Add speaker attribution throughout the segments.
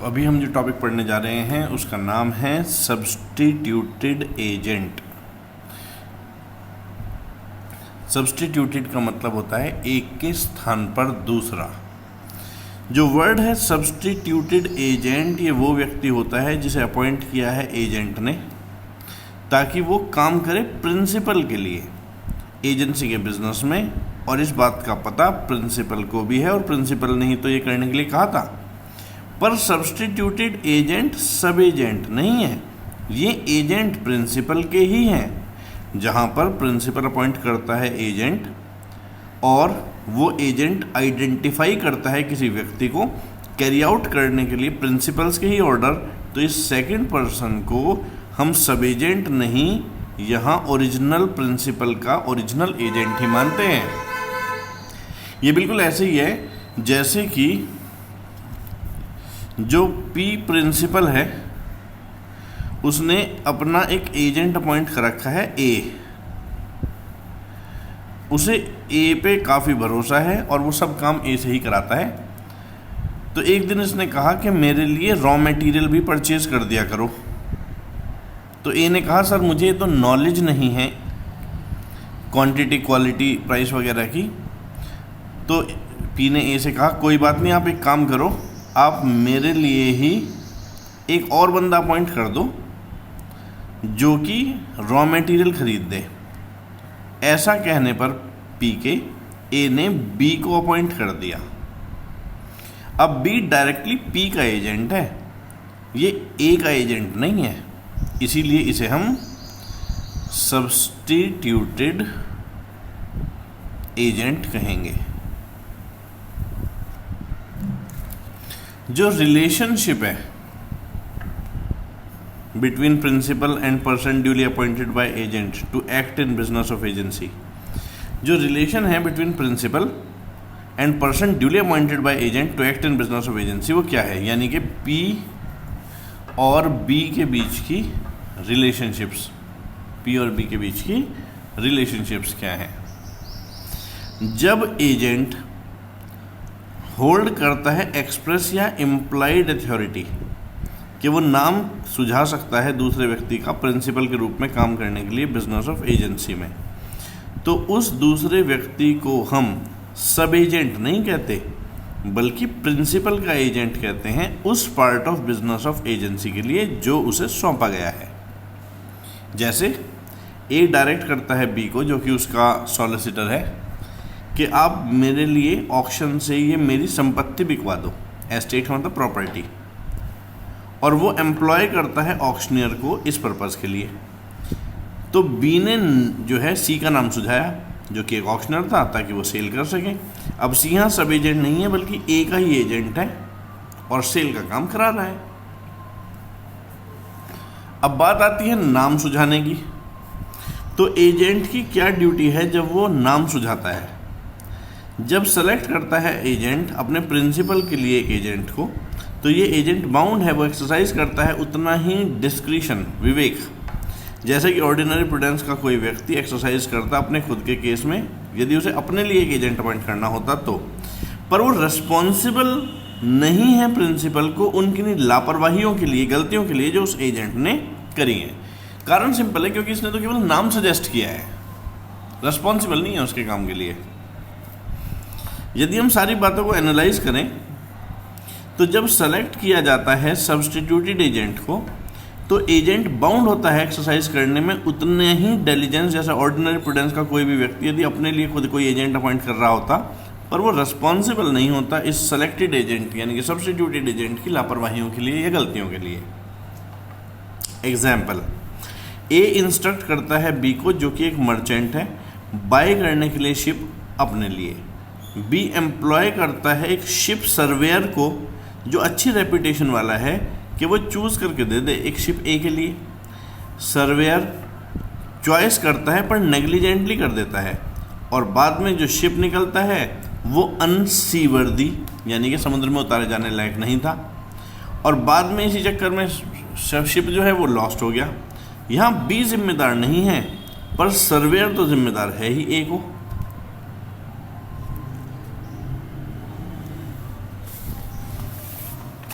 Speaker 1: तो अभी हम जो टॉपिक पढ़ने जा रहे हैं उसका नाम है सब्स्टिट्यूटेड एजेंट। सब्स्टिट्यूटेड का मतलब होता है एक के स्थान पर दूसरा। जो वर्ड है सब्स्टिट्यूटेड एजेंट, ये वो व्यक्ति होता है जिसे अपॉइंट किया है एजेंट ने ताकि वो काम करे प्रिंसिपल के लिए एजेंसी के बिजनेस में, और इस बात का पता प्रिंसिपल को भी है और प्रिंसिपल ने ही तो ये करने के लिए कहा था। पर सब्स्टिट्यूटेड एजेंट सब एजेंट नहीं है, ये एजेंट प्रिंसिपल के ही हैं। जहाँ पर प्रिंसिपल अपॉइंट करता है एजेंट और वो एजेंट आइडेंटिफाई करता है किसी व्यक्ति को कैरी आउट करने के लिए प्रिंसिपल्स के ही ऑर्डर, तो इस सेकंड पर्सन को हम सब एजेंट नहीं, यहाँ ओरिजिनल प्रिंसिपल का ओरिजिनल एजेंट ही मानते हैं। ये बिल्कुल ऐसे ही है जैसे कि जो पी प्रिंसिपल है उसने अपना एक एजेंट अपॉइंट कर रखा है ए, उसे ए पे काफ़ी भरोसा है और वो सब काम ए से ही कराता है। तो एक दिन इसने कहा कि मेरे लिए रॉ मटेरियल भी परचेज कर दिया करो। तो ए ने कहा सर मुझे तो नॉलेज नहीं है क्वांटिटी क्वालिटी प्राइस वगैरह की। तो पी ने ए से कहा कोई बात नहीं, आप एक काम करो, आप मेरे लिए ही एक और बंदा अपॉइंट कर दो जो कि रॉ मटेरियल खरीद दे। ऐसा कहने पर पी के ए ने बी को अपॉइंट कर दिया। अब बी डायरेक्टली पी का एजेंट है, ये ए का एजेंट नहीं है, इसीलिए इसे हम सब्स्टिट्यूटेड एजेंट कहेंगे। जो रिलेशनशिप है between principal and person duly appointed by agent to act in business of agency, जो रिलेशन है between principal and person duly appointed by agent to act in business of agency, वो क्या है? यानी कि पी और B के बीच की रिलेशनशिप्स, पी और बी के बीच की रिलेशनशिप्स क्या है? जब एजेंट होल्ड करता है एक्सप्रेस या इम्प्लाइड अथॉरिटी कि वो नाम सुझा सकता है दूसरे व्यक्ति का प्रिंसिपल के रूप में काम करने के लिए बिजनेस ऑफ एजेंसी में, तो उस दूसरे व्यक्ति को हम सब एजेंट नहीं कहते बल्कि प्रिंसिपल का एजेंट कहते हैं उस part of business of agency के लिए जो उसे सौंपा गया है। जैसे ए डायरेक्ट करता है बी को, जो कि उसका सॉलिसिटर है, कि आप मेरे लिए ऑक्शन से ये मेरी संपत्ति बिकवा दो, एस्टेट मतलब प्रॉपर्टी, और वो एम्प्लॉय करता है ऑक्शनियर को इस पर्पज़ के लिए। तो बी ने जो है सी का नाम सुझाया जो कि एक ऑक्शनर था ताकि वो सेल कर सके। अब सी यहाँ सब एजेंट नहीं है बल्कि ए का ही एजेंट है और सेल का काम करा रहा है। अब बात आती है नाम सुझाने की। तो एजेंट की क्या ड्यूटी है जब वो नाम सुझाता है? जब सेलेक्ट करता है एजेंट अपने प्रिंसिपल के लिए एक एजेंट को, तो ये एजेंट बाउंड है, वो एक्सरसाइज करता है उतना ही डिस्क्रिशन, विवेक, जैसे कि ऑर्डिनरी प्रूडेंस का कोई व्यक्ति एक्सरसाइज करता अपने खुद के केस में यदि उसे अपने लिए एक एजेंट अपॉइंट करना होता तो। पर वो रिस्पॉन्सिबल नहीं है प्रिंसिपल को उनकी लापरवाहियों के लिए, गलतियों के लिए जो उस एजेंट ने करी है। कारण सिंपल है, क्योंकि इसने तो केवल नाम सजेस्ट किया है, रिस्पॉन्सिबल नहीं है उसके काम के लिए। यदि हम सारी बातों को एनालाइज करें तो जब सेलेक्ट किया जाता है सब्स्टिट्यूटेड एजेंट को, तो एजेंट बाउंड होता है एक्सरसाइज करने में उतने ही डिलीजेंस जैसा ऑर्डिनरी प्रूडेंस का कोई भी व्यक्ति यदि अपने लिए खुद कोई एजेंट अपॉइंट कर रहा होता, पर वो रिस्पॉन्सिबल नहीं होता इस सेलेक्टेड एजेंट यानी कि सब्स्टिट्यूटेड एजेंट की लापरवाहियों के लिए या गलतियों के लिए। एग्जाम्पल, ए इंस्ट्रक्ट करता है बी को, जो कि एक मर्चेंट है, बाय करने के लिए शिप अपने लिए। बी एम्प्लॉय करता है एक शिप सर्वेयर को जो अच्छी रेपुटेशन वाला है कि वो चूज़ करके दे दे एक शिप ए के लिए। सर्वेयर चॉइस करता है पर नेग्लिजेंटली कर देता है, और बाद में जो शिप निकलता है वो अनसीवर्दी यानी कि समुद्र में उतारे जाने लायक नहीं था, और बाद में इसी चक्कर में शिप जो है वो लॉस्ट हो गया। यहाँ बी जिम्मेदार नहीं है पर सर्वेयर तो जिम्मेदार है ही ए को।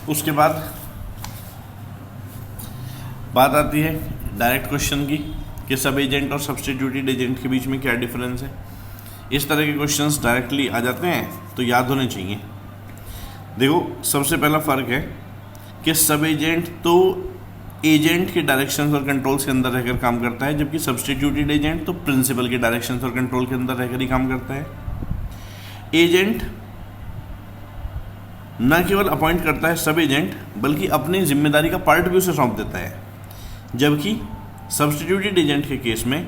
Speaker 1: उसके बाद बात आती है डायरेक्ट क्वेश्चन की कि सब एजेंट और सब्स्टिट्यूटेड एजेंट के बीच में क्या डिफरेंस है। इस तरह के क्वेश्चंस डायरेक्टली आ जाते हैं तो याद होने चाहिए। देखो, सबसे पहला फ़र्क है कि सब एजेंट तो एजेंट के डायरेक्शंस और कंट्रोल्स के अंदर रहकर काम करता है, जबकि सब्स्टिट्यूटेड एजेंट तो प्रिंसिपल के डायरेक्शंस और कंट्रोल के अंदर रहकर ही काम करता है। एजेंट न केवल अपॉइंट करता है सब एजेंट, बल्कि अपनी जिम्मेदारी का पार्ट भी उसे सौंप देता है, जबकि सब्स्टिट्यूटेड एजेंट के केस में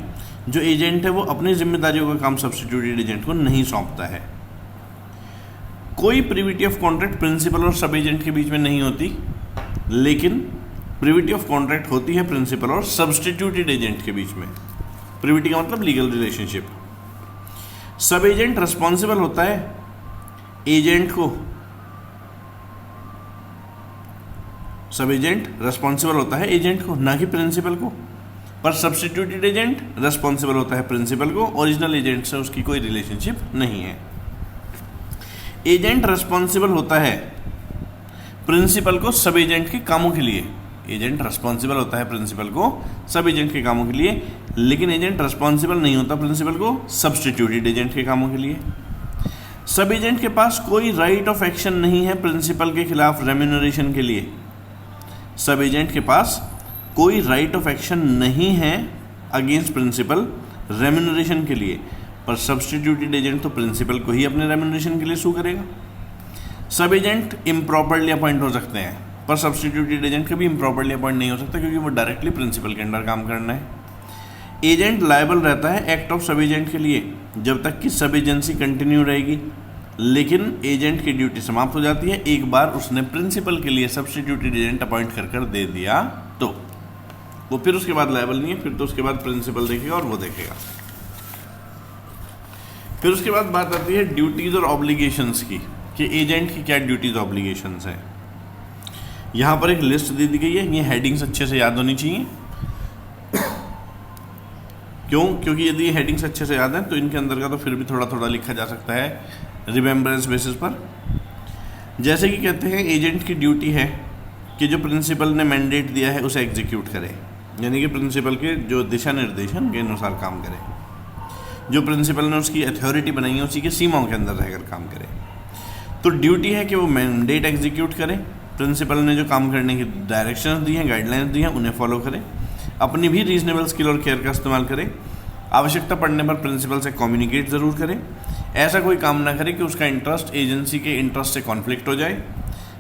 Speaker 1: जो एजेंट है वो अपनी जिम्मेदारियों का काम सब्स्टिट्यूटेड एजेंट को नहीं सौंपता है। कोई प्रिविटी ऑफ कॉन्ट्रैक्ट प्रिंसिपल और सब एजेंट के बीच में नहीं होती, लेकिन प्रिविटी ऑफ कॉन्ट्रैक्ट होती है प्रिंसिपल और सब्स्टिट्यूटेड एजेंट के बीच में। प्रिविटी का मतलब लीगल रिलेशनशिप। सब एजेंट रिस्पॉन्सिबल होता है एजेंट को, सब एजेंट रिस्पॉन्सिबल होता है एजेंट को, ना कि प्रिंसिपल को। पर सब्स्टिट्यूटेड एजेंट रिस्पॉन्सिबल होता है प्रिंसिपल को, ओरिजिनल एजेंट से उसकी कोई रिलेशनशिप नहीं है। एजेंट रिस्पॉन्सिबल होता है प्रिंसिपल को सब एजेंट के कामों के लिए। एजेंट रिस्पॉन्सिबल होता है प्रिंसिपल को सब एजेंट के कामों के लिए, लेकिन एजेंट रिस्पॉन्सिबल नहीं होता प्रिंसिपल को सब्स्टिट्यूटेड एजेंट के कामों के लिए। सब एजेंट के पास कोई राइट ऑफ एक्शन नहीं है प्रिंसिपल के खिलाफ रेम्यूनरेशन के लिए। सब एजेंट के पास कोई राइट ऑफ एक्शन नहीं है अगेंस्ट प्रिंसिपल रेम्यूनरेशन के लिए, पर सब्स्टिट्यूटेड एजेंट तो प्रिंसिपल को ही अपने रेम्यूनरेशन के लिए सू करेगा। सब एजेंट इम्प्रॉपरली अपॉइंट हो सकते हैं, पर सब्स्टिट्यूटेड एजेंट कभी इम्प्रॉपरली अपॉइंट नहीं हो सकता, क्योंकि वो डायरेक्टली प्रिंसिपल के अंडर काम करना है। एजेंट लायबल रहता है एक्ट ऑफ सब एजेंट के लिए जब तक कि सब एजेंसी कंटिन्यू रहेगी, लेकिन एजेंट की ड्यूटी समाप्त हो जाती है एक बार उसने प्रिंसिपल के लिए सब्स्टिट्यूटेड एजेंट अपॉइंट कर दे दिया तो। वो फिर उसके बाद लायबल नहीं है, फिर तो उसके बाद प्रिंसिपल देखेगा और वो देखेगा। फिर उसके बाद बात आती है ड्यूटीज और ऑब्लिगेशंस की, कि एजेंट की क्या ड्यूटीज ऑब्लिगेशंस हैं। यहाँ पर एक लिस्ट दे दी गई है, ये हेडिंग्स अच्छे से याद होनी चाहिए। क्यों? क्योंकि यदि ये हेडिंग्स अच्छे से याद हैं तो इनके अंदर का तो फिर भी थोड़ा थोड़ा लिखा जा सकता है रिमेम्बरेंस बेसिस पर। जैसे कि कहते हैं एजेंट की ड्यूटी है कि जो प्रिंसिपल ने मैंडेट दिया है उसे एग्जीक्यूट करे, यानी कि प्रिंसिपल के जो दिशा निर्देशन के अनुसार काम करे, जो प्रिंसिपल ने उसकी अथॉरिटी बनाई है उसी के सीमाओं के अंदर रहकर काम करे। तो ड्यूटी है कि वो मैंडेट एग्जीक्यूट करे, प्रिंसिपल ने जो काम करने की डायरेक्शंस दी हैं, गाइडलाइंस दी हैं, उन्हें फॉलो करे, अपनी भी रीजनेबल स्किल और केयर का इस्तेमाल करे, आवश्यकता पड़ने पर प्रिंसिपल से कम्युनिकेट ज़रूर करे, ऐसा कोई काम ना करे कि उसका इंटरेस्ट एजेंसी के इंटरेस्ट से कॉन्फ्लिक्ट हो जाए,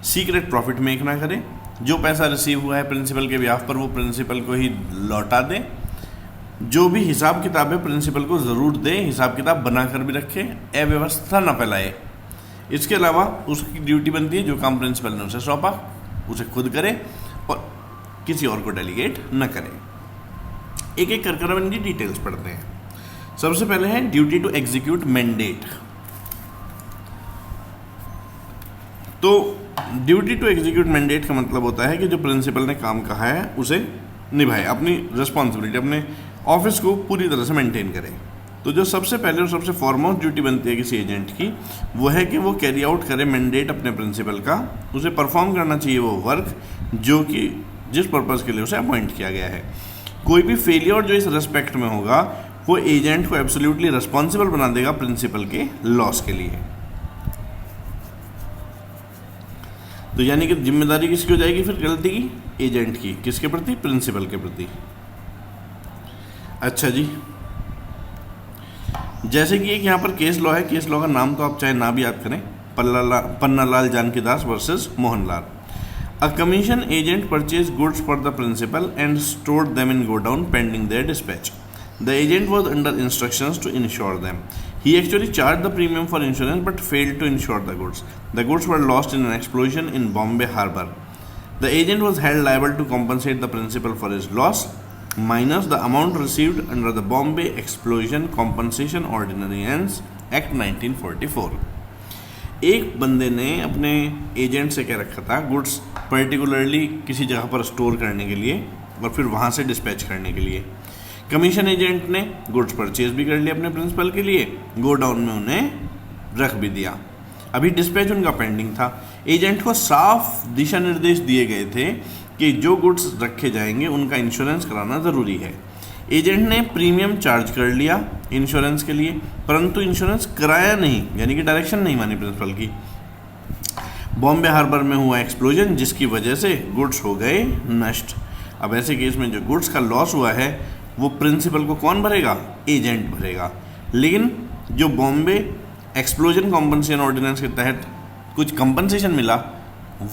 Speaker 1: सीक्रेट प्रॉफिट मेक ना करे, जो पैसा रिसीव हुआ है प्रिंसिपल के ब्याह पर वो प्रिंसिपल को ही लौटा दे, जो भी हिसाब किताब है प्रिंसिपल को ज़रूर दे, हिसाब किताब बनाकर भी रखे, अव्यवस्था ना फैलाए। इसके अलावा उसकी ड्यूटी बनती है जो काम प्रिंसिपल ने उसे सौंपा उसे खुद करे और किसी और को डेलीगेट न करे। एक एक कर हम इनकी डिटेल्स पढ़ते हैं। सबसे पहले है ड्यूटी टू एग्जीक्यूट मैंडेट। तो ड्यूटी टू एग्जीक्यूट मैंडेट का मतलब होता है कि जो प्रिंसिपल ने काम कहा है उसे निभाए, अपनी रिस्पॉन्सिबिलिटी अपने ऑफिस को पूरी तरह से मेंटेन करे। तो जो सबसे पहले और सबसे फॉरमोस्ट ड्यूटी बनती है किसी एजेंट की वो है कि वो कैरी आउट करे मैंडेट अपने प्रिंसिपल का, उसे परफॉर्म करना चाहिए वो वर्क जो कि जिस पर्पज़ के लिए उसे अपॉइंट किया गया है। कोई भी फेलियर जो इस रेस्पेक्ट में होगा वो एजेंट को एब्सोल्युटली रिस्पॉन्सिबल बना देगा प्रिंसिपल के लॉस के लिए। तो यानी कि जिम्मेदारी किसकी हो जाएगी फिर गलती की? एजेंट की। किसके प्रति? प्रिंसिपल के प्रति। अच्छा जी, जैसे कि एक यहाँ पर केस लॉ है, केस लॉ का नाम तो आप चाहे ना भी याद करें, Pannalal Jankidas versus Mohanlal. A commission agent purchase goods for the principal and stored them in godown pending their dispatch. The agent was under instructions to insure them. He actually charged the premium for insurance but failed to insure the goods. The goods were lost in an explosion in Bombay Harbour. The agent was held liable to compensate the principal for his loss minus the amount received under the Bombay Explosion Compensation Ordinance Act 1944. एक बंदे ने अपने agent से कह रखा था goods particularly किसी जगह पर स्टोर करने के लिए और फिर वहाँ से डिस्पैच करने के लिए। कमीशन एजेंट ने गुड्स परचेज भी कर लिया अपने प्रिंसिपल के लिए, गोडाउन में उन्हें रख भी दिया। अभी डिस्पैच उनका पेंडिंग था। एजेंट को साफ दिशा निर्देश दिए गए थे कि जो गुड्स रखे जाएंगे उनका इंश्योरेंस कराना ज़रूरी है। एजेंट ने प्रीमियम चार्ज कर लिया इंश्योरेंस के लिए, परंतु इंश्योरेंस कराया नहीं, यानी कि डायरेक्शन नहीं मानी प्रिंसिपल की। बॉम्बे हार्बर में हुआ एक्सप्लोजन जिसकी वजह से गुड्स हो गए नष्ट। अब ऐसे केस में जो गुड्स का लॉस हुआ है वो प्रिंसिपल को कौन भरेगा? एजेंट भरेगा। लेकिन जो बॉम्बे एक्सप्लोजन कॉम्पनसेशन ऑर्डिनेंस के तहत कुछ कंपनसेशन मिला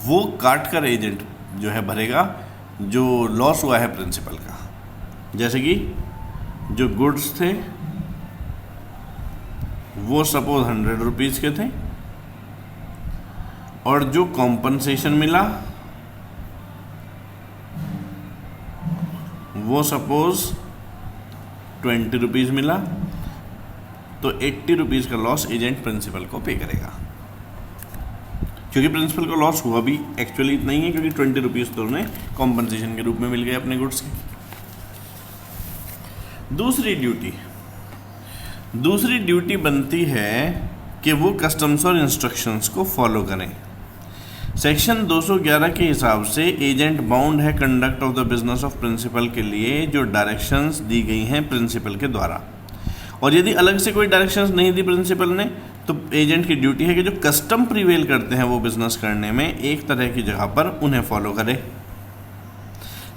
Speaker 1: वो काट कर एजेंट जो है भरेगा जो लॉस हुआ है प्रिंसिपल का। जैसे कि जो गुड्स थे वो सपोज 100 रुपीज़ के थे और जो कॉम्पनसेशन मिला वो सपोज 20 रुपीज़ मिला, तो 80 रुपीज़ का लॉस एजेंट प्रिंसिपल को पे करेगा। क्योंकि प्रिंसिपल को लॉस हुआ भी एक्चुअली इतना ही है, क्योंकि 20 रुपीज़ तो उन्हें कॉम्पनसेशन के रूप में मिल गए अपने गुड्स के। दूसरी ड्यूटी बनती है कि वो कस्टम्स और इंस्ट्रक्शंस को फॉलो करें। सेक्शन 211 के हिसाब से एजेंट बाउंड है conduct of the business of principal के लिए जो डायरेक्शंस दी गई हैं प्रिंसिपल के द्वारा, और यदि अलग से कोई डायरेक्शंस नहीं दी प्रिंसिपल ने तो एजेंट की ड्यूटी है कि जो कस्टम प्रिवेल करते हैं वो बिजनेस करने में एक तरह की जगह पर उन्हें फॉलो करे।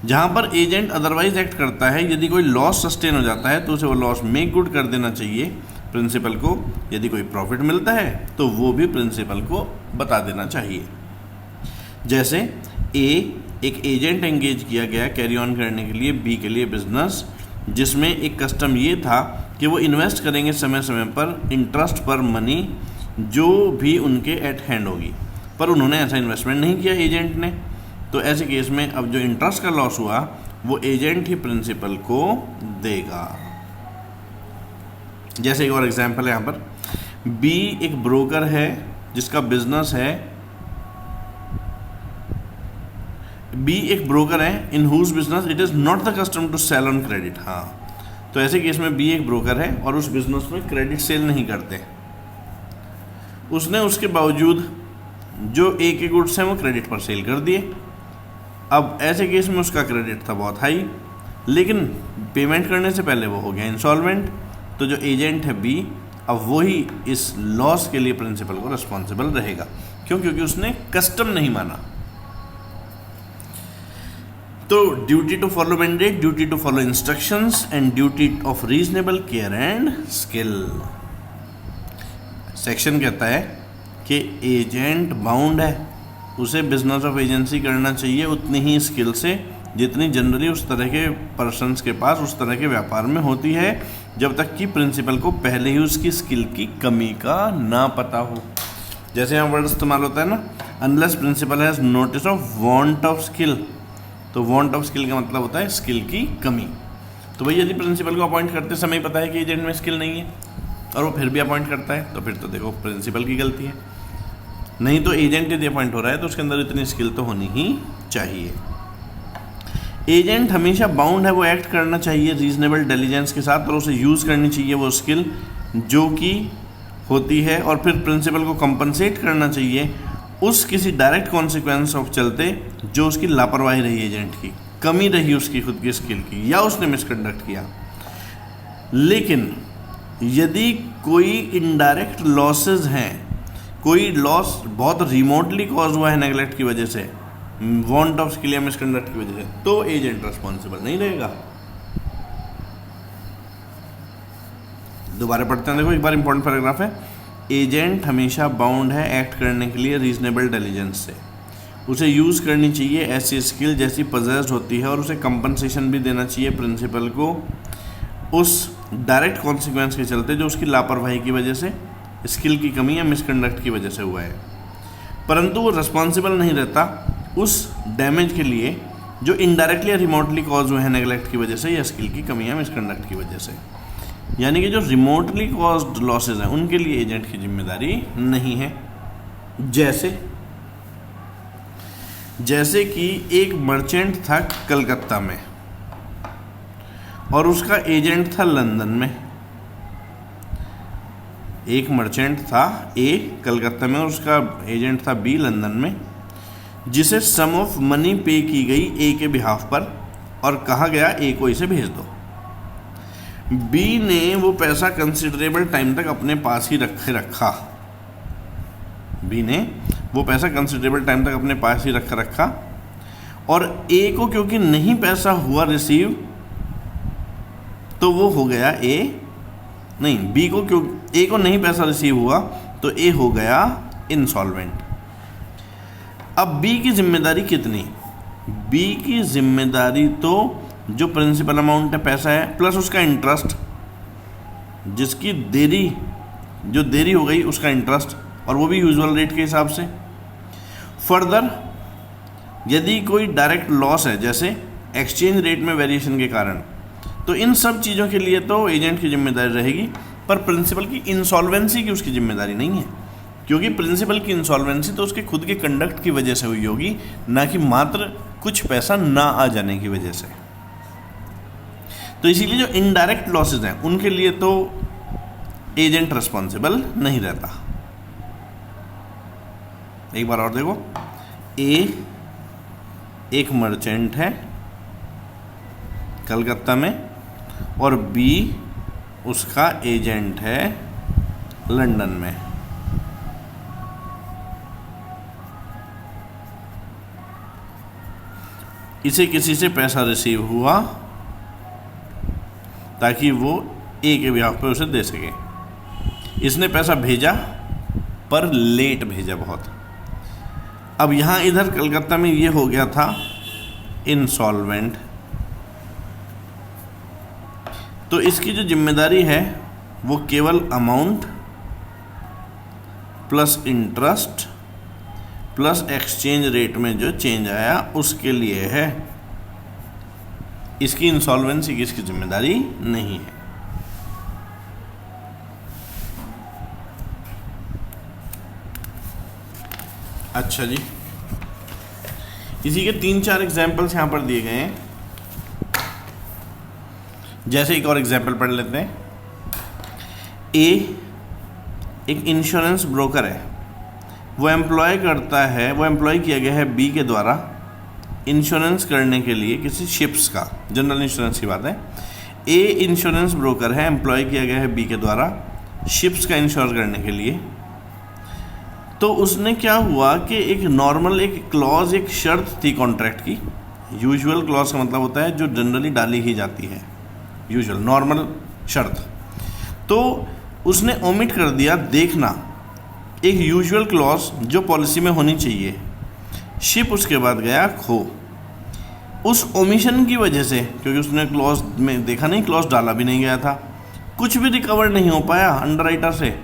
Speaker 1: जहाँ पर एजेंट अदरवाइज एक्ट करता है, यदि कोई लॉस सस्टेन हो जाता है तो उसे वो लॉस मेक गुड कर देना चाहिए प्रिंसिपल को। यदि कोई प्रॉफिट मिलता है तो वो भी प्रिंसिपल को बता देना चाहिए। जैसे एक एजेंट एंगेज किया गया कैरी ऑन करने के लिए बी के लिए बिजनेस, जिसमें एक कस्टम ये था कि वो इन्वेस्ट करेंगे समय समय पर इंटरेस्ट पर मनी जो भी उनके एट हैंड होगी, पर उन्होंने ऐसा इन्वेस्टमेंट नहीं किया एजेंट ने। तो ऐसे केस में अब जो इंटरेस्ट का लॉस हुआ वो एजेंट ही प्रिंसिपल को देगा। जैसे एक और एग्जांपल है यहाँ पर, बी एक ब्रोकर है जिसका बिजनेस है, बी एक ब्रोकर है in whose business it is not the custom to sell on credit. हाँ, तो ऐसे केस में बी एक ब्रोकर है और उस बिजनेस में क्रेडिट सेल नहीं करते। उसने उसके बावजूद जो ए के गुड्स हैं वो क्रेडिट पर सेल कर दिए। अब ऐसे केस में उसका क्रेडिट था बहुत हाई, लेकिन पेमेंट करने से पहले वो हो गया इंसॉल्वेंट। तो जो एजेंट है बी, अब वही इस लॉस के लिए प्रिंसिपल को रिस्पॉन्सिबल रहेगा। क्यों? क्योंकि उसने कस्टम नहीं माना। तो duty to follow mandate, duty to follow instructions and duty of reasonable care and skill. Section कहता है कि एजेंट बाउंड है, उसे बिजनेस ऑफ एजेंसी करना चाहिए उतनी ही स्किल से जितनी जनरली उस तरह के पर्सन्स के पास उस तरह के व्यापार में होती है, जब तक कि प्रिंसिपल को पहले ही उसकी स्किल की कमी का ना पता हो। जैसे यहाँ वर्ड इस्तेमाल होता है ना, unless principal has notice of want of skill. तो वांट ऑफ स्किल का मतलब होता है स्किल की कमी। तो भाई यदि प्रिंसिपल को अपॉइंट करते समय पता है कि एजेंट में स्किल नहीं है और वो फिर भी अपॉइंट करता है, तो फिर तो देखो प्रिंसिपल की गलती है। नहीं तो एजेंट यदि अपॉइंट हो रहा है तो उसके अंदर इतनी स्किल तो होनी ही चाहिए। एजेंट हमेशा बाउंड है, वो एक्ट करना चाहिए रीजनेबल डिलीजेंस के साथ और उसे यूज़ करनी चाहिए वो स्किल जो कि होती है, और फिर प्रिंसिपल को कंपनसेट करना चाहिए उस किसी डायरेक्ट कॉन्सिक्वेंस ऑफ चलते जो उसकी लापरवाही रही, एजेंट की कमी रही उसकी खुद की स्किल की, या उसने मिसकंडक्ट किया। लेकिन यदि कोई इनडायरेक्ट लॉसेज हैं, कोई लॉस बहुत रिमोटली कॉज हुआ है नेगलेक्ट की वजह से, वांट ऑफ स्किल या मिसकंडक्ट की वजह से, तो एजेंट रिस्पॉन्सिबल नहीं रहेगा। दोबारा पढ़ते हैं, देखो एक बार इंपॉर्टेंट पैराग्राफ है। एजेंट हमेशा बाउंड है एक्ट करने के लिए रीजनेबल डिलीजेंस से, उसे यूज़ करनी चाहिए ऐसी स्किल जैसी पजेस्ड होती है और उसे कंपनसेशन भी देना चाहिए प्रिंसिपल को उस डायरेक्ट कॉन्सिक्वेंस के चलते जो उसकी लापरवाही की वजह से, स्किल की कमी या मिसकंडक्ट की वजह से हुआ है। परंतु वो रिस्पॉन्सिबल नहीं रहता उस डैमेज के लिए जो इनडायरेक्टली या रिमोटली कॉज हुए हैं नेगलेक्ट की वजह से या स्किल की कमी या मिसकंडक्ट की वजह से। यानी कि जो रिमोटली कॉज्ड लॉसेज हैं उनके लिए एजेंट की जिम्मेदारी नहीं है। जैसे कि एक मर्चेंट था कलकत्ता में और उसका एजेंट था लंदन में। एक मर्चेंट था ए कलकत्ता में और उसका एजेंट था बी लंदन में, जिसे सम ऑफ मनी पे की गई ए के बिहाफ पर और कहा गया ए को इसे भेज दो। बी ने वो पैसा कंसिडरेबल टाइम तक अपने पास ही रखा। बी ने वो पैसा कंसिडरेबल टाइम तक अपने पास ही रखा और ए को क्योंकि नहीं पैसा हुआ रिसीव, तो वो हो गया ए नहीं, बी को क्यों ए को नहीं पैसा रिसीव हुआ तो ए हो गया इंसॉल्वेंट। अब बी की जिम्मेदारी कितनी? बी की जिम्मेदारी तो जो प्रिंसिपल अमाउंट है पैसा है प्लस उसका इंटरेस्ट, जिसकी जो देरी हो गई उसका इंटरेस्ट, और वो भी यूजुअल रेट के हिसाब से। फर्दर यदि कोई डायरेक्ट लॉस है जैसे एक्सचेंज रेट में वेरिएशन के कारण, तो इन सब चीज़ों के लिए तो एजेंट की जिम्मेदारी रहेगी, पर प्रिंसिपल की इंसॉल्वेंसी की उसकी जिम्मेदारी नहीं है, क्योंकि प्रिंसिपल की इंसॉल्वेंसी तो उसके खुद के कंडक्ट की वजह से हुई होगी, ना कि मात्र कुछ पैसा ना आ जाने की वजह से। तो इसीलिए जो इनडायरेक्ट लॉसेज हैं उनके लिए तो एजेंट रिस्पॉन्सिबल नहीं रहता। एक बार और देखो, ए एक मर्चेंट है कलकत्ता में और बी उसका एजेंट है लंदन में। इसे किसी से पैसा रिसीव हुआ ताकि वो ए के बिहाफ पे उसे दे सके। इसने पैसा भेजा पर लेट भेजा बहुत। अब यहाँ इधर कलकत्ता में ये हो गया था इंसॉल्वेंट, तो इसकी जो जिम्मेदारी है वो केवल amount plus interest plus exchange rate में जो चेंज आया उसके लिए है। इसकी इंसॉल्वेंसी की इसकी जिम्मेदारी नहीं है। अच्छा जी, इसी के 3-4 एग्जाम्पल्स यहाँ पर दिए गए हैं। जैसे एक और एग्जाम्पल पढ़ लेते हैं। ए एक इंश्योरेंस ब्रोकर है, वो एम्प्लॉय किया गया है बी के द्वारा इंश्योरेंस करने के लिए किसी शिप्स का, जनरल इंश्योरेंस की बात है। ए इंश्योरेंस ब्रोकर है, एम्प्लॉय किया गया है बी के द्वारा शिप्स का इंश्योर करने के लिए। तो उसने क्या हुआ कि एक नॉर्मल एक क्लॉज, एक शर्त थी कॉन्ट्रैक्ट की। यूजुअल क्लॉज का मतलब होता है जो जनरली डाली ही जाती है, यूजुअल नॉर्मल शर्त। तो उसने ओमिट कर दिया, देखना एक यूजुअल क्लॉज जो पॉलिसी में होनी चाहिए, शिप उसके बाद गया खो। उस ओमिशन की वजह से, क्योंकि उसने क्लॉज में देखा नहीं, क्लॉज डाला भी नहीं गया था, कुछ भी रिकवर नहीं हो पाया अंडरराइटर से।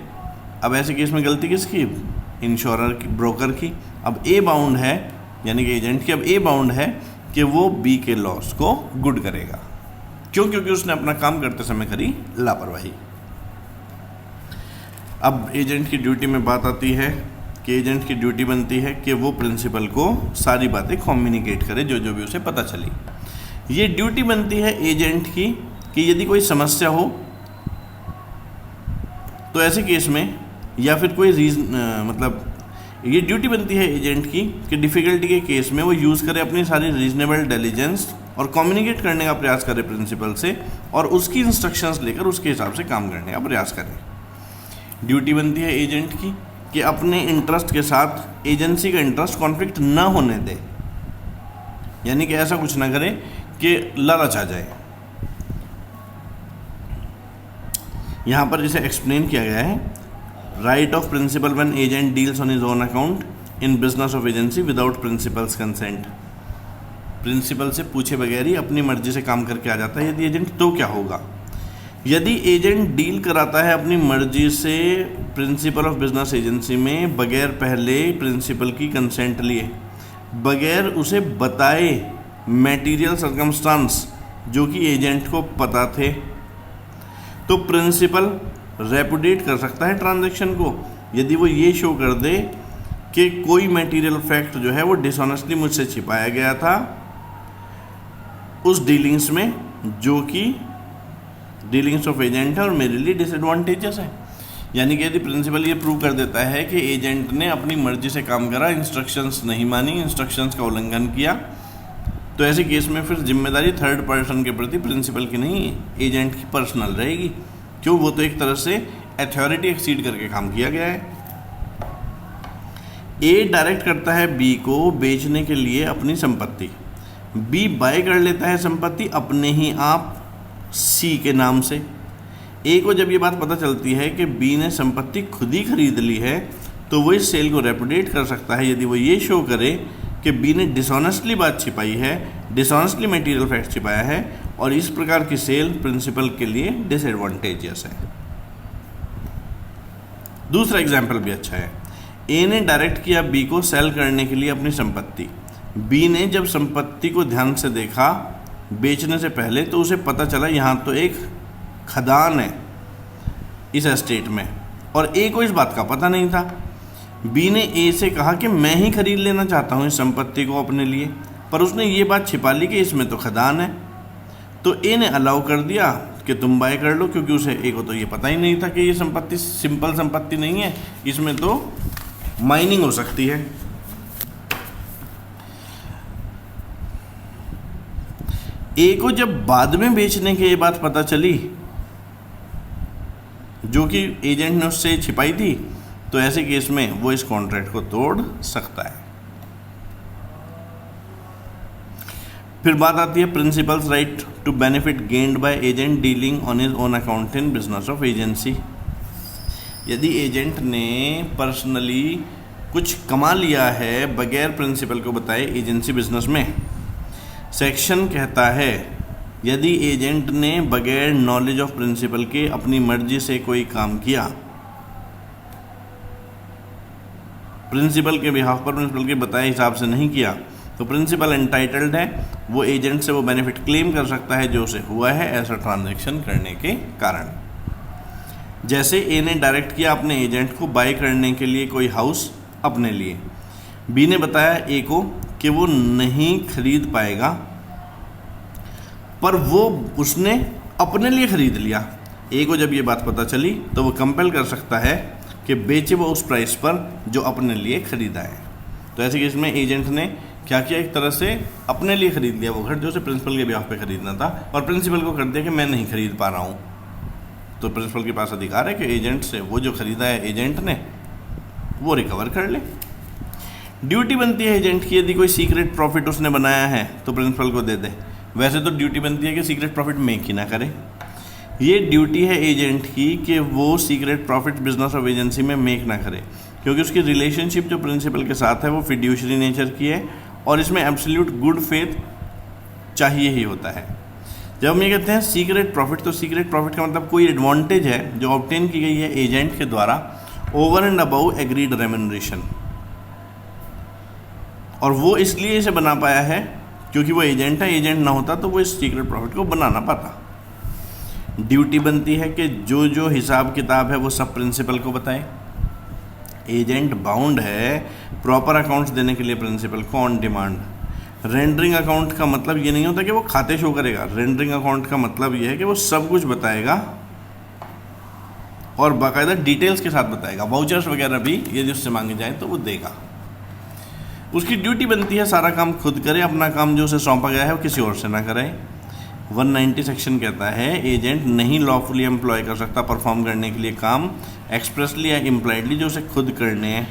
Speaker 1: अब ऐसे केस में गलती किसकी? इंश्योरर की, ब्रोकर की। अब ए बाउंड है, यानी कि एजेंट की, अब ए बाउंड है कि वो बी के लॉस को गुड करेगा। क्यों? क्योंकि उसने अपना काम करते समय करी लापरवाही। अब एजेंट की ड्यूटी में बात आती है कि एजेंट की ड्यूटी बनती है कि वो प्रिंसिपल को सारी बातें कम्युनिकेट करे जो जो भी उसे पता चली। ये ड्यूटी बनती है एजेंट की कि यदि कोई समस्या हो तो ऐसे केस में, या फिर कोई ये ड्यूटी बनती है एजेंट की कि डिफ़िकल्टी के केस में वो यूज़ करे अपनी सारी रीजनेबल डिलीजेंस और कम्युनिकेट करने का प्रयास करे प्रिंसिपल से, और उसकी इंस्ट्रक्शंस लेकर उसके हिसाब से काम करने का प्रयास करे। ड्यूटी बनती है एजेंट की कि अपने इंटरेस्ट के साथ एजेंसी का इंटरेस्ट कॉन्फ्लिक्ट ना होने दे, यानी कि ऐसा कुछ ना करे कि लालच आ जाए। यहाँ पर जिसे एक्सप्लेन किया गया है, right of principal when agent deals on his own account in business of agency without principal's consent. Principal से पूछे बगैर ही अपनी मर्जी से काम करके आ जाता है यदि एजेंट, तो क्या होगा? यदि एजेंट डील कराता है अपनी मर्जी से प्रिंसिपल ऑफ बिजनेस एजेंसी में बगैर पहले प्रिंसिपल की कंसेंट लिए, बगैर उसे बताए मटेरियल सर्कमस्टांस जो कि एजेंट को पता थे, तो प्रिंसिपल रेपुडिएट कर सकता है ट्रांजैक्शन को यदि वो ये शो कर दे कि कोई मटेरियल फैक्ट जो है वो डिसऑनेस्टली मुझसे छिपाया गया था उस डीलिंग्स में, जो कि डीलिंग्स ऑफ एजेंट है और मेरे लिए डिसएडवांटेजेस है। यानी कि यदि प्रिंसिपल ये प्रूव कर देता है कि एजेंट ने अपनी मर्जी से काम करा, इंस्ट्रक्शंस नहीं मानी, इंस्ट्रक्शंस का उल्लंघन किया, तो ऐसे केस में फिर जिम्मेदारी थर्ड पर्सन के प्रति प्रिंसिपल की नहीं, एजेंट की पर्सनल रहेगी। क्यों? वो तो एक तरह से अथॉरिटी एक्सीड करके काम किया गया है। ए डायरेक्ट करता है बी को बेचने के लिए अपनी संपत्ति। बी बाय कर लेता है संपत्ति अपने ही आप सी के नाम से। ए को जब ये बात पता चलती है कि बी ने संपत्ति खुद ही खरीद ली है, तो वो इस सेल को रेपुडिएट कर सकता है यदि वो ये शो करे कि बी ने डिसऑनेस्टली बात छिपाई है, डिसऑनेस्टली मटेरियल फैक्ट छिपाया है, और इस प्रकार की सेल प्रिंसिपल के लिए डिसएडवांटेजियस है। दूसरा एग्जाम्पल भी अच्छा है। ए ने डायरेक्ट किया बी को सेल करने के लिए अपनी संपत्ति। बी ने जब संपत्ति को ध्यान से देखा बेचने से पहले, तो उसे पता चला यहाँ तो एक खदान है इस एस्टेट में, और ए को इस बात का पता नहीं था। बी ने ए से कहा कि मैं ही खरीद लेना चाहता हूँ इस संपत्ति को अपने लिए, पर उसने ये बात छिपा ली कि इसमें तो खदान है। तो ए ने अलाउ कर दिया कि तुम बाय कर लो, क्योंकि उसे ए को तो ये पता ही नहीं था कि ये संपत्ति सिंपल संपत्ति नहीं है, इसमें तो माइनिंग हो सकती है। ए को जब बाद में बेचने की ये बात पता चली, जो कि एजेंट ने उससे छिपाई थी, तो ऐसे केस में वो इस कॉन्ट्रैक्ट को तोड़ सकता है। फिर बात आती है principal's right to benefit gained by agent dealing on his own account in business of agency. यदि एजेंट ने पर्सनली कुछ कमा लिया है बगैर प्रिंसिपल को बताए एजेंसी बिजनेस में, सेक्शन कहता है यदि एजेंट ने बगैर नॉलेज ऑफ प्रिंसिपल के अपनी मर्जी से कोई काम किया, प्रिंसिपल के बिहाफ पर प्रिंसिपल के बताए हिसाब से नहीं किया, तो प्रिंसिपल एंटाइटल्ड है, वो एजेंट से वो बेनिफिट क्लेम कर सकता है जो उसे हुआ है ऐसा ट्रांजैक्शन करने के कारण। जैसे ए ने डायरेक्ट किया अपने एजेंट को बाय करने के लिए कोई हाउस अपने लिए। बी ने बताया ए को कि वो नहीं खरीद पाएगा, पर वो उसने अपने लिए खरीद लिया। ए को जब ये बात पता चली, तो वो कंपेल कर सकता है कि बेचे वो उस प्राइस पर जो अपने लिए खरीदा है। तो ऐसे केस में एजेंट ने क्या किया, एक तरह से अपने लिए खरीद लिया वो घर जो उसे प्रिंसिपल के बिहाफ पे खरीदना था, और प्रिंसिपल को कर दिया कि मैं नहीं खरीद पा रहा हूँ। तो प्रिंसिपल के पास अधिकार है कि एजेंट से वो जो खरीदा है एजेंट ने वो रिकवर कर ले। ड्यूटी बनती है एजेंट की, यदि कोई सीक्रेट प्रॉफिट उसने बनाया है तो प्रिंसिपल को दे दे। वैसे तो ड्यूटी बनती है कि सीक्रेट प्रॉफिट मेक ही ना करे। ये ड्यूटी है एजेंट की कि वो secret profit business of agency में मेक ना करे, क्योंकि उसकी रिलेशनशिप जो प्रिंसिपल के साथ है वो फिड्यूशरी नेचर की है, और इसमें एब्सोल्यूट गुड फेथ चाहिए ही होता है। जब हम ये कहते हैं सीक्रेट प्रॉफिट, तो सीक्रेट प्रॉफिट का मतलब कोई एडवांटेज है जो ऑब्टेन की गई है एजेंट के द्वारा over and above agreed remuneration, और वो इसलिए इसे बना पाया है क्योंकि वो एजेंट है। एजेंट ना होता तो वो इस सीक्रेट प्रॉफिट को बना ना पाता। ड्यूटी बनती है कि जो जो हिसाब किताब है वो सब प्रिंसिपल को बताए। एजेंट बाउंड है प्रॉपर अकाउंट्स देने के लिए प्रिंसिपल को ऑन डिमांड। रेंडरिंग अकाउंट का मतलब ये नहीं होता कि वो खाते शो करेगा। रेंडरिंग अकाउंट का मतलब ये है कि वो सब कुछ बताएगा और बाकायदा डिटेल्स के साथ बताएगा। वाउचर्स वगैरह भी यदि उससे मांगे जाए तो वो देगा। उसकी ड्यूटी बनती है सारा काम खुद करे, अपना काम जो उसे सौंपा गया है वो किसी और से ना करे। 190 सेक्शन कहता है एजेंट नहीं लॉफुली एम्प्लॉय कर सकता परफॉर्म करने के लिए काम एक्सप्रेसली या इम्प्लाइडली जो उसे खुद करने हैं,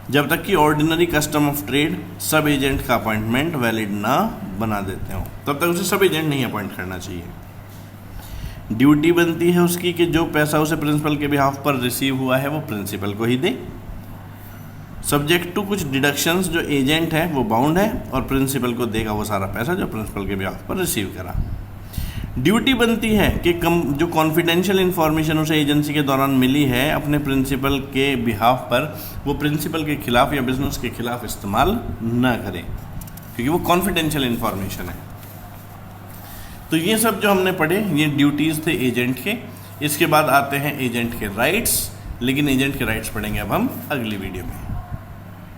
Speaker 1: जब तक कि ऑर्डिनरी कस्टम ऑफ ट्रेड सब एजेंट का अपॉइंटमेंट वैलिड ना बना देते हो, तब तक उसे सब एजेंट नहीं अपॉइंट करना चाहिए। ड्यूटी बनती है उसकी कि जो पैसा उसे प्रिंसिपल के बिहाफ पर रिसीव हुआ है वो प्रिंसिपल को ही दे, सब्जेक्ट टू कुछ डिडक्शंस। जो एजेंट है वो बाउंड है और प्रिंसिपल को देगा वो सारा पैसा जो प्रिंसिपल के बिहाफ पर रिसीव करा। ड्यूटी बनती है कि जो कॉन्फिडेंशियल इन्फॉर्मेशन उसे एजेंसी के दौरान मिली है अपने प्रिंसिपल के बिहाफ पर, वो प्रिंसिपल के खिलाफ या बिजनेस के खिलाफ इस्तेमाल ना करें, क्योंकि वो कॉन्फिडेंशियल इन्फॉर्मेशन है। तो ये सब जो हमने पढ़े ये ड्यूटीज़ थे एजेंट के। इसके बाद आते हैं एजेंट के राइट्स, लेकिन एजेंट के राइट्स पढ़ेंगे अब हम अगली वीडियो में।